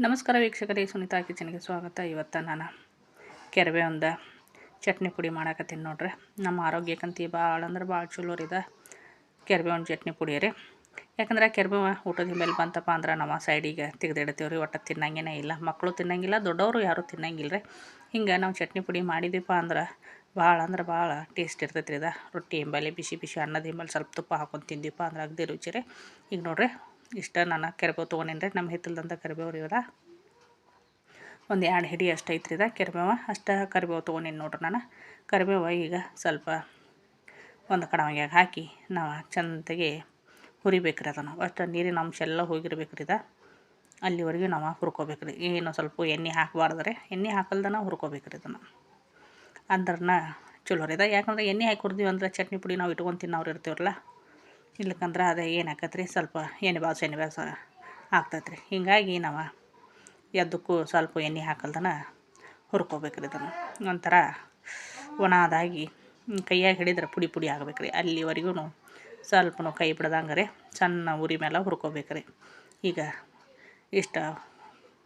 ನಮಸ್ಕಾರ ವೀಕ್ಷಕರೇ, ಸುನೀತಾ ಕಿಚನ್ಗೆ ಸ್ವಾಗತ. ಇವತ್ತು ನಾನು ಕೆರಬೇವಿಂದ ಚಟ್ನಿ ಪುಡಿ ಮಾಡಾಕತ್ತೀನಿ ನೋಡ್ರಿ. ನಮ್ಮ ಆರೋಗ್ಯಕ್ಕಂತೂ ಭಾಳ ಅಂದ್ರೆ ಭಾಳ ಚಲೋ ರೀ ಕೆರಬೇವಿನ ಚಟ್ನಿ ಪುಡಿ ರೀ. ಯಾಕಂದ್ರೆ ಕೆರಬೇವು ಊಟದ ಮೇಲೆ ಬಂತಪ್ಪ ಅಂದ್ರೆ ನಾವು ಸೈಡಿಗೆ ತೆಗೆದಿಡ್ತೀವಿ ರೀ. ಒಟ್ಟು ತಿನ್ನಂಗೇ ಇಲ್ಲ, ಮಕ್ಕಳು ತಿನ್ನಂಗಿಲ್ಲ, ದೊಡ್ಡವರು ಯಾರೂ ತಿನ್ನಂಗಿಲ್ಲ ರೀ. ಹಿಂಗೆ ನಾವು ಚಟ್ನಿ ಪುಡಿ ಮಾಡಿದೀವಪ್ಪ ಅಂದ್ರೆ ಭಾಳ ಅಂದ್ರೆ ಭಾಳ ಟೇಸ್ಟ್ ಇರ್ತೈತೆ ರೀ. ರೊಟ್ಟಿ ಹಿಂಬಲ್ಲಿ ಬಿಸಿ ಬಿಸಿ ಅನ್ನದ ಹಿಂಬಲ್ಲಿ ಸ್ವಲ್ಪ ತುಪ್ಪ ಹಾಕೊಂಡು ತಿಂದಿವಪ್ಪ ಅಂದ್ರೆ ಅಗದಿ ರುಚಿ ರೀ. ಈಗ ನೋಡ್ರಿ, ಇಷ್ಟ ನಾನು ಕೆರಬೇವು ತೊಗೊಂಡೇನಿ ರೀ. ನಮ್ಮ ಹಿತ್ತಲ್ದಂಥ ಕೆರಬೇವು ರೀ ಇವ್ರ. ಒಂದು 2 ಹಿಡಿ ಅಷ್ಟು ಐತ್ರಿ ಕೆರಬೇವು. ಅಷ್ಟು ಕರಿಬೇವು ತೊಗೊಂಡೇನಿ ನೋಡ್ರಿ ನಾನು. ಕರಿಬೇವು ಈಗ ಸ್ವಲ್ಪ ಒಂದು ಕಡಾಯಿಗೆ ಹಾಕಿ ನಾವು ಚೆಂದಾಗಿ ಹುರಿಬೇಕ್ರಿ. ಅದನ್ನು ಅಷ್ಟು ನೀರಿನ ಅಂಶ ಎಲ್ಲ ಹೋಗಿರ್ಬೇಕು ರೀ. ಅಲ್ಲಿವರೆಗೂ ನಾವು ಹುರ್ಕೋಬೇಕು ರೀ. ಏನು ಸ್ವಲ್ಪ ಎಣ್ಣೆ ಹಾಕಬಾರ್ದ್ರೆ, ಎಣ್ಣೆ ಹಾಕಲ್ದನ ಹುರ್ಕೋಬೇಕು ರೀ ಅದನ್ನು. ಅಂದ್ರನ ಚಲೋ ರೀ. ಯಾಕಂದ್ರೆ ಎಣ್ಣೆ ಹಾಕಿ ಹುರಿದೀವಿ ಅಂದ್ರೆ ಚಟ್ನಿ ಪುಡಿ ನಾವು ಇಟ್ಕೊಂಡು ತಿನ್ನೋರು ಇರ್ತೀವಲ್ಲ, ಇಲ್ಲಕ್ಕಂದ್ರೆ ಅದು ಏನು ಆಕತ್ರಿ, ಸ್ವಲ್ಪ ಎಣ್ಣೆ ಬಾಸ ಆಗ್ತೈತೆ ರೀ. ಹೀಗಾಗಿ ನಾವು ಎದ್ದಕ್ಕೂ ಸ್ವಲ್ಪ ಎಣ್ಣೆ ಹಾಕಲ್ದನ ಹುರ್ಕೋಬೇಕು ರೀ. ಇದನ್ನು ಒಂಥರ ಒಣದಾಗಿ ಕೈಯಾಗಿ ಹಿಡಿದ್ರೆ ಪುಡಿ ಪುಡಿ ಆಗ್ಬೇಕು ರೀ. ಅಲ್ಲಿವರೆಗೂ ಸ್ವಲ್ಪನೂ ಕೈ ಬಿಡ್ದಂಗೆ ರೀ ಸಣ್ಣ ಉರಿ ಮೇಲೆ ಹುರ್ಕೋಬೇಕು ರೀ. ಈಗ ಇಷ್ಟ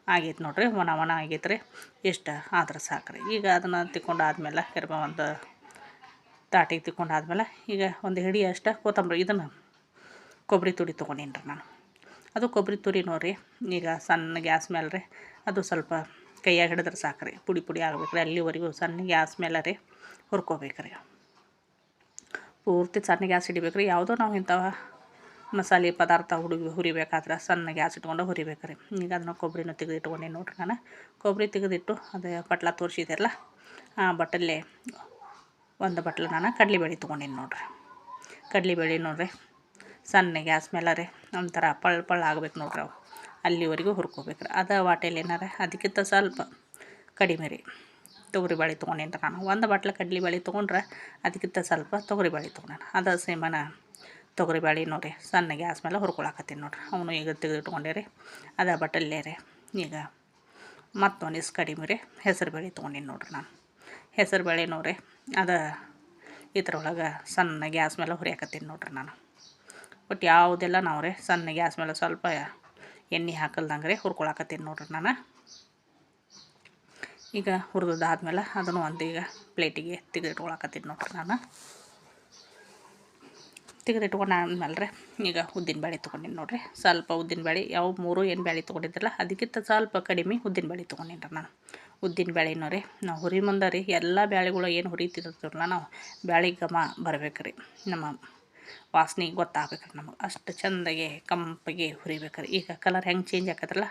ಆಗೈತೆ ನೋಡ್ರಿ, ಒಣ ಆಗೈತೆ ರೀ. ಇಷ್ಟ ಆದ್ರೆ ಸಾಕ್ರಿ. ಈಗ ಅದನ್ನು ತಿಕ್ಕೊಂಡಾದ್ಮೇಲೆ ಕೆರಬೇವು ಒಂದು ತಾಟಿಗೆ ತಿಕ್ಕೊಂಡಾದ್ಮೇಲೆ ಈಗ ಒಂದು ಹಿಡಿ ಅಷ್ಟು ಕೊತ್ತಂಬರಿ, ಇದನ್ನು ಕೊಬ್ಬರಿ ತುರಿ ತೊಗೊಂಡೇನಿ ರೀ ನಾನು. ಅದು ಕೊಬ್ಬರಿ ತುರಿ ನೋಡಿರಿ, ಈಗ ಸಣ್ಣ ಗ್ಯಾಸ್ ಮೇಲೆ ರೀ ಅದು ಸ್ವಲ್ಪ ಕೈಯಾಗಿ ಹಿಡಿದ್ರೆ ಸಾಕ್ರಿ, ಪುಡಿ ಪುಡಿ ಆಗ್ಬೇಕು ರೀ. ಅಲ್ಲಿವರೆಗೂ ಸಣ್ಣ ಗ್ಯಾಸ್ ಮೇಲೆ ರೀ ಹುರ್ಕೋಬೇಕು ರೀ. ಪೂರ್ತಿ ಸಣ್ಣ ಗ್ಯಾಸ್ ಹಿಡಿಬೇಕು ರೀ. ಯಾವುದೋ ನಾವು ಇಂಥವ ಮಸಾಲೆ ಪದಾರ್ಥ ಹುರಿಬೇಕಾದ್ರೆ ಸಣ್ಣ ಗ್ಯಾಸ್ ಇಟ್ಕೊಂಡು ಹುರಿಬೇಕು ರೀ. ಈಗ ಅದನ್ನು ಕೊಬ್ಬರಿನೂ ತೆಗೆದಿಟ್ಕೊಂಡೇನಿ ನೋಡ್ರಿ ನಾನು. ಕೊಬ್ಬರಿ ತೆಗೆದಿಟ್ಟು ಅದು ಬಟ್ಲ ತೋರಿಸಿದ್ರಲ್ಲ, ಆ ಬಟ್ಟಲೇ ಒಂದು ಬಟ್ಲು ನಾನು ಕಡಲೆಬೇಳೆ ತೊಗೊಂಡೇನಿ ನೋಡ್ರಿ. ಕಡಲೆಬೇಳೆ ನೋಡ್ರಿ ಸಣ್ಣ ಗ್ಯಾಸ್ ಮೇಲೆ ರೀ ಒಂಥರ ಪಳ್ಳು ಆಗ್ಬೇಕು ನೋಡ್ರಿ. ಅವು ಅಲ್ಲಿವರೆಗೂ ಹುರ್ಕೋಬೇಕು ರೀ. ಅದು ವಾಟೆಲಿ ಏನಾರ ಅದಕ್ಕಿಂತ ಸ್ವಲ್ಪ ಕಡಿಮೆ ರೀ ತೊಗರಿಬೇಳೆ ತೊಗೊಂಡೇನಿ ರೀ ನಾನು. ಒಂದು ಬಟ್ಲು ಕಡಲೆಬೇಳೆ ತೊಗೊಂಡ್ರೆ ಅದಕ್ಕಿಂತ ಸ್ವಲ್ಪ ತೊಗರಿಬೇಳೆ ತೊಗೊಂಡೇನಿ. ಅದು ಸೇಮನ ತೊಗರಿಬೇಳೆ ನೋಡಿರಿ ಸಣ್ಣ ಗ್ಯಾಸ್ ಮೇಲೆ ಹುರ್ಕೊಳಕತ್ತೀನಿ ನೋಡ್ರಿ. ಅವನು ಈಗ ತೆಗೆದಿಟ್ಕೊಂಡೆ ರೀ. ಅದು ಬಟ್ಟಲ್ಲೇ ರೀ. ಈಗ ಮತ್ತೊಂದಿಷ್ಟು ಕಡಿಮೆ ರೀ ಹೆಸರುಬೇಳೆ ತೊಗೊಂಡೇನಿ ನೋಡ್ರಿ ನಾನು. ಹೆಸರುಬೇಳೆ ನೋಡ್ರಿ ಅದು ಇದ್ರೊಳಗೆ ಸಣ್ಣ ಗ್ಯಾಸ್ ಮೇಲೆ ಹುರಿಯಾಕತ್ತೀನಿ ನೋಡ್ರಿ ನಾನು. ಬಟ್ ಯಾವುದೆಲ್ಲ ನಾವು ರೀ ಸಣ್ಣ ಗ್ಯಾಸ್ ಮೇಲೆ ಸ್ವಲ್ಪ ಎಣ್ಣೆ ಹಾಕಲ್ದಂಗೆ ರೀ ಹುರ್ಕೊಳಕತ್ತೀನಿ ನೋಡ್ರಿ ನಾನು. ಈಗ ಹುರಿದಾದ್ಮೇಲೆ ಅದನ್ನು ಒಂದು ಈಗ ಪ್ಲೇಟಿಗೆ ತೆಗೆದಿಟ್ಕೊಳಕತ್ತೀನಿ ನೋಡ್ರಿ ನಾನು. ತೆಗೆದಿಟ್ಕೊಂಡಾದ್ಮೇಲೆ ರೀ ಈಗ ಉದ್ದಿನಬೇಳೆ ತೊಗೊಂಡಿನಿ ನೋಡ್ರಿ. ಸ್ವಲ್ಪ ಉದ್ದಿನಬೇಳೆ, ಯಾವ 3 ಏನು ಬೇಳೆ ತೊಗೊಂಡಿದ್ರಲ್ಲ ಅದಕ್ಕಿಂತ ಸ್ವಲ್ಪ ಕಡಿಮೆ ಉದ್ದಿನಬೇಳೆ ತೊಗೊಂಡಿನಿ ರೀ ನಾನು. ಉದ್ದಿನಬೇಳೆನೂ ರೀ ನಾವು ಹುರಿ ಮುಂದೆ ರೀ ಎಲ್ಲ ಬೇಳೆಗಳು ಏನು ಹುರಿತಿರ್ತೀವಲ್ಲ ನಾವು ಬೇಳೆ ಘಮ ಬರ್ಬೇಕು ರೀ, ನಮ್ಮ ವಾಸನೆ ಗೊತ್ತಾಗ್ಬೇಕು ರೀ ನಮಗೆ. ಅಷ್ಟು ಚೆಂದಾಗಿ ಕಂಪಗೆ ಹುರಿಬೇಕು ರೀ. ಈಗ ಕಲರ್ ಹೆಂಗೆ ಚೇಂಜ್ ಆಕತ್ರಲ್ಲ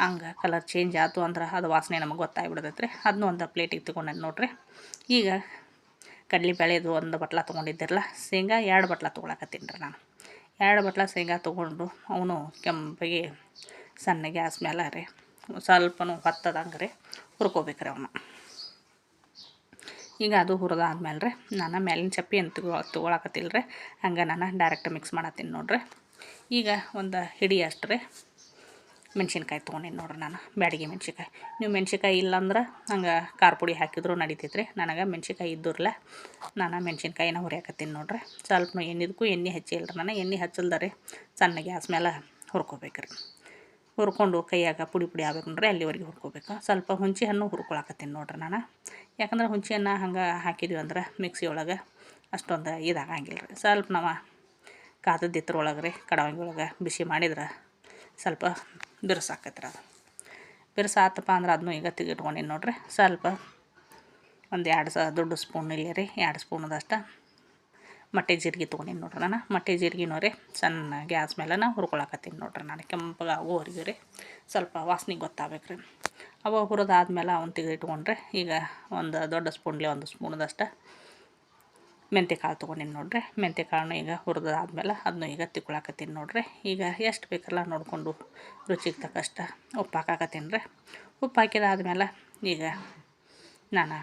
ಹಂಗೆ ಕಲರ್ ಚೇಂಜ್ ಆಯ್ತು ಅಂದ್ರೆ ಅದು ವಾಸನೆ ನಮಗೆ ಗೊತ್ತಾಗ್ಬಿಡ್ತೈತೆ ರೀ. ಅದನ್ನೂ ಒಂದು ಪ್ಲೇಟಿಗೆ ತೊಗೊಂಡೇನಿ ನೋಡ್ರಿ. ಈಗ ಕಡಲೆಬೇಳೆದು ಒಂದು ಬಟ್ಲ ತೊಗೊಂಡಿದ್ದಿರಲ್ಲ, ಶೇಂಗಾ 2 ಬಟ್ಲ ತೊಗೊಳಕತ್ತೀನಿ ರೀ ನಾನು. 2 ಬಟ್ಲ ಶೇಂಗಾ ತೊಗೊಂಡು ಅವನು ಕೆಂಪಗೆ ಸಣ್ಣ ಗ್ಯಾಸ್ ಮೇಲೆ ರೀ ಸ್ವಲ್ಪನೂ ಹೊತ್ತದಂಗೆ ರೀ ಹುರ್ಕೋಬೇಕು ರೀ ಅವನ್ನ. ಈಗ ಅದು ಹುರಿದಾದ್ಮೇಲೆ ರೀ ನಾನು ಮೇಲಿನ ಚಪ್ಪಿ ಏನು ತೊಗೊಳಕತ್ತಿಲ್ಲ ರೀ, ಹಂಗೆ ನಾನು ಡೈರೆಕ್ಟ್ ಮಿಕ್ಸ್ ಮಾಡತ್ತೀನಿ ನೋಡ್ರಿ. ಈಗ ಒಂದು ಹಿಡಿ ಅಷ್ಟು ರೀ ಮೆಣ್ಸಿನ್ಕಾಯಿ ತೊಗೊಂಡೇನಿ ನೋಡ್ರಿ ನಾನು, ಬ್ಯಾಡಗಿ ಮೆಣ್ಸಿನ್ಕಾಯಿ. ನೀವು ಮೆಣ್ಸಿನ್ಕಾಯಿ ಇಲ್ಲಾಂದ್ರೆ ಹಂಗೆ ಖಾರ ಪುಡಿ ಹಾಕಿದ್ರು ನಡಿತೈತೆ ರೀ. ನನಗೆ ಮೆಣ್ಸಿನ್ಕಾಯಿ ಇದ್ದೂರ್ಲೆ ನಾನು ಮೆಣ್ಸಿನ್ಕಾಯಿನ ಹುರಿಯಾಕತ್ತೀನಿ ನೋಡ್ರಿ. ಸ್ವಲ್ಪ ಎಣ್ಣೆದಕ್ಕೂ ಎಣ್ಣೆ ಹಚ್ಚಿಲ್ಲ ರೀ ನಾನು. ಎಣ್ಣೆ ಹಚ್ಚಲ್ದ ರೀ ಸಣ್ಣ ಗ್ಯಾಸ್ ಮೇಲೆ ಹುರ್ಕೋಬೇಕು ರೀ. ಹುರ್ಕೊಂಡು ಕೈಯಾಗ ಪುಡಿ ಪುಡಿ ಆಗ್ಬೇಕು ನೋಡ್ರಿ, ಅಲ್ಲಿವರೆಗೆ ಹುರ್ಕೋಬೇಕು. ಸ್ವಲ್ಪ ಹುಣಸೆ ಹಣ್ಣು ಹುರ್ಕೊಳಕತ್ತೀನಿ ನೋಡ್ರಿ ನಾನು. ಯಾಕಂದ್ರೆ ಹುಣಸೆ ಹಣ್ಣು ಹಂಗೆ ಹಾಕಿದ್ವಿ ಅಂದ್ರೆ ಮಿಕ್ಸಿ ಒಳಗೆ ಅಷ್ಟೊಂದು ಇದಾಗಂಗಿಲ್ಲ ರೀ. ಸ್ವಲ್ಪ ನಾವು ಕಾದದ್ದಿತ್ರೊಳಗೆ ರೀ ಕಡಾಯಿ ಒಳಗೆ ಬಿಸಿ ಮಾಡಿದ್ರೆ ಸ್ವಲ್ಪ ಬಿರುಸಾಕೈತೆ ರೀ. ಅದು ಬಿರುಸಾತಪ್ಪ ಅಂದ್ರೆ ಅದನ್ನೂ ಈಗ ತೆಗೆದಿಟ್ಕೊಂಡೀನಿ ನೋಡ್ರಿ. ಸ್ವಲ್ಪ ಒಂದು 2 ದೊಡ್ಡ ಸ್ಪೂನ್ ಇಲ್ಲ ರೀ, 2 ಸ್ಪೂನದಷ್ಟು ಮಟ್ಟೆ ಜೀರಿಗೆ ತೊಗೊಂಡೀನಿ ನೋಡ್ರಿ ನಾನು. ಮಟ್ಟೆ ಜೀರಿಗೆನೂ ರೀ ಸಣ್ಣ ಗ್ಯಾಸ್ ಮೇಲೆ ಹುರ್ಕೊಳಕತ್ತೀನಿ ನೋಡ್ರಿ ನಾನು. ಕೆಂಪಗೆ ಆಗೋವರೆಗೂ ರೀ ಸ್ವಲ್ಪ ವಾಸನೆ ಗೊತ್ತಾಗ್ಬೇಕು ರೀ. ಅವು ಹುರಿದಾದ್ಮೇಲೆ ಅವನ್ನ ತೆಗೆದಿಟ್ಕೊಂಡ್ರೆ ಈಗ ಒಂದು ದೊಡ್ಡ ಸ್ಪೂನ್ಲೆ 1 ಸ್ಪೂನದಷ್ಟು ಮೆಂತ್ಯ ಕಾಳು ತೊಗೊಂಡೀನಿ ನೋಡ್ರಿ. ಮೆಂತ್ಯ ಕಾಳನ್ನ ಈಗ ಹುರಿದಾದ್ಮೇಲೆ ಅದನ್ನು ಈಗ ತಿಕ್ಕೊಳಕತ್ತೀನಿ ನೋಡ್ರಿ. ಈಗ ಎಷ್ಟು ಬೇಕಲ್ಲ ನೋಡಿಕೊಂಡು ರುಚಿಗೆ ತಕ್ಕಷ್ಟು ಉಪ್ಪು ಹಾಕಾಕತ್ತೀನಿ ರೀ. ಉಪ್ಪು ಹಾಕಿದಾದ್ಮೇಲೆ ಈಗ ನಾನು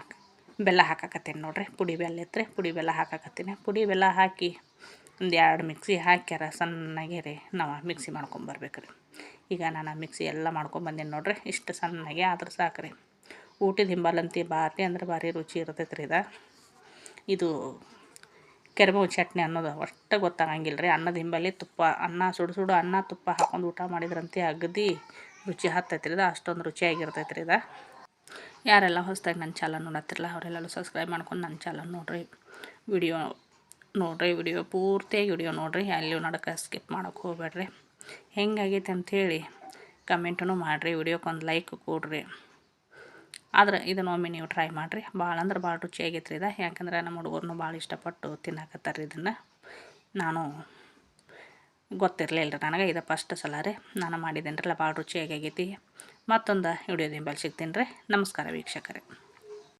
ಬೆಲ್ಲ ಹಾಕಾಕತ್ತೀನಿ ನೋಡ್ರಿ. ಪುಡಿ ಬೆಲ್ಲ ಇತ್ತು ರೀ, ಪುಡಿ ಬೆಲ್ಲ ಹಾಕಾಕತ್ತೀನಿ. ಪುಡಿ ಬೆಲ್ಲ ಹಾಕಿ ಒಂದು 2 ಮಿಕ್ಸಿ ಹಾಕ್ಯಾರ ಸಣ್ಣಗೆ ರೀ ನಾವು ಮಿಕ್ಸಿ ಮಾಡ್ಕೊಂಬರ್ಬೇಕು ರೀ. ಈಗ ನಾನು ಮಿಕ್ಸಿ ಎಲ್ಲ ಮಾಡ್ಕೊಂಬಂದೀನಿ ನೋಡ್ರಿ. ಇಷ್ಟು ಸಣ್ಣಗೆ ಆದ್ರೆ ಸಾಕು ರೀ. ಊಟದ ಹಿಂಬಾಲಂತಿ ಭಾರಿ ಅಂದ್ರೆ ಭಾರಿ ರುಚಿ ಇರ್ತೈತೆ ರೀ ಇದು ಕೆರಬೇವು ಚಟ್ನಿ ಅನ್ನೋದು ಒಟ್ಟು ಗೊತ್ತಾಗಂಗಿಲ್ಲ ರೀ. ಅನ್ನದ ಹಿಂಬಲ್ಲಿ ತುಪ್ಪ, ಅನ್ನ ಸುಡು ಸುಡು ಅನ್ನ ತುಪ್ಪ ಹಾಕೊಂಡು ಊಟ ಮಾಡಿದ್ರಂತೆ ಅಗದಿ ರುಚಿ ಹತ್ತೈತ್ರಿ ಇದು, ಅಷ್ಟೊಂದು ರುಚಿಯಾಗಿರ್ತೈತೆ ರೀ ಇದು. ಯಾರೆಲ್ಲ ಹೊಸದಾಗಿ ನನ್ನ ಚಾನಲ್ ನೋಡತ್ತಿರಲ್ಲ ಅವರೆಲ್ಲರೂ ಸಬ್ಸ್ಕ್ರೈಬ್ ಮಾಡ್ಕೊಂಡು ನನ್ನ ಚಾನಲ್ ನೋಡಿರಿ. ವಿಡಿಯೋ ಪೂರ್ತಿಯಾಗಿ ವಿಡಿಯೋ ನೋಡಿರಿ, ಎಲ್ಲಿಯೂ ನಡಕ್ಕೆ ಸ್ಕಿಪ್ ಮಾಡೋಕ್ಕೆ ಹೋಗ್ಬೇಡ್ರಿ. ಹೆಂಗಾಗೈತೆ ಅಂಥೇಳಿ ಕಮೆಂಟೂ ಮಾಡಿರಿ, ವಿಡಿಯೋಕ್ಕೊಂದು ಲೈಕ್ ಕೊಡ್ರಿ. ಆದ್ರೆ ಇದನ್ನು ಒಮ್ಮೆ ನೀವು ಟ್ರೈ ಮಾಡಿರಿ, ಭಾಳ ಅಂದ್ರೆ ಭಾಳ ರುಚಿಯಾಗೈತೆ ರೀ ಇದು. ಯಾಕಂದ್ರೆ ನಮ್ಮ ಹುಡುಗರು ಭಾಳ ಇಷ್ಟಪಟ್ಟು ತಿನ್ನಕತ್ತಾರೆ ಇದನ್ನು. ನಾನು ಗೊತ್ತಿರಲಿಲ್ಲ ರೀ ನನಗೆ, ಇದು ಫಸ್ಟ್ ಸಲ ರೀ ನಾನು ಮಾಡಿದ್ದೇನೆ ರೀ, ಭಾಳ ರುಚಿಯಾಗೈತಿ. ಮತ್ತೊಂದು ವಿಡಿಯೋದಿಂದ ಸಿಗ್ತೀನಿ ರೀ. ನಮಸ್ಕಾರ ವೀಕ್ಷಕರೇ.